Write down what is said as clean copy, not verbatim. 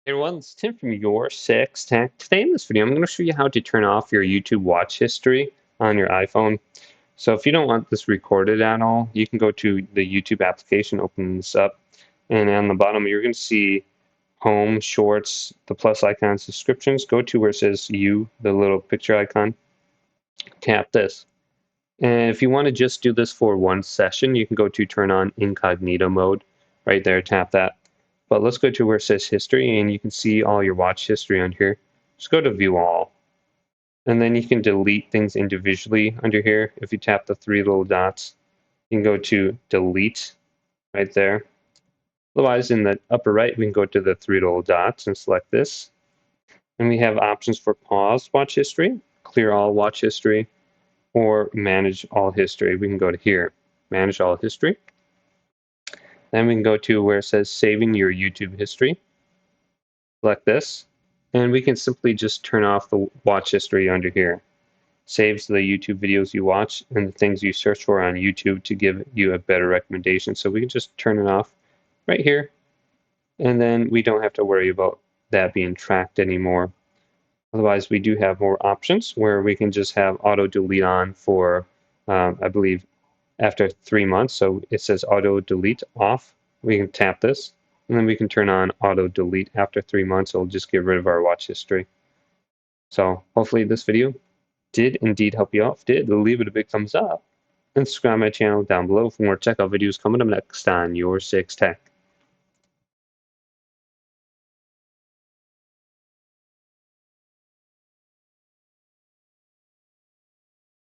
Hey everyone, it's Tim from YourSixTech. Today in this video, I'm going to show you how to turn off your YouTube watch history on your iPhone. So if you don't want this recorded at all, you can go to the YouTube application, open this up, and on the bottom you're going to see Home, Shorts, the plus icon, subscriptions. Go to where it says You, the little picture icon. Tap this. And if you want to just do this for one session, you can go to turn on incognito mode right there, tap that. But let's go to where it says history, and you can see all your watch history on here. Just go to view all. And then you can delete things individually under here. If you tap the three little dots, you can go to delete right there. Otherwise, in the upper right, we can go to the three little dots and select this. And we have options for pause watch history, clear all watch history, or manage all history. We can go to here, manage all history. Then we can go to where it says saving your YouTube history. Select this, and we can simply just turn off the watch history under here. Saves the YouTube videos you watch and the things you search for on YouTube to give you a better recommendation. So we can just turn it off right here, and then we don't have to worry about that being tracked anymore. Otherwise, we do have more options where we can just have auto delete on for, I believe, after 3 months. So it says auto delete off. We can tap this, and then we can turn on auto delete after 3 months. It'll just get rid of our watch history. So hopefully this video did indeed help you out. If it did, leave it a big thumbs up and subscribe to my channel down below for more checkout videos coming up next on Your Six Tech.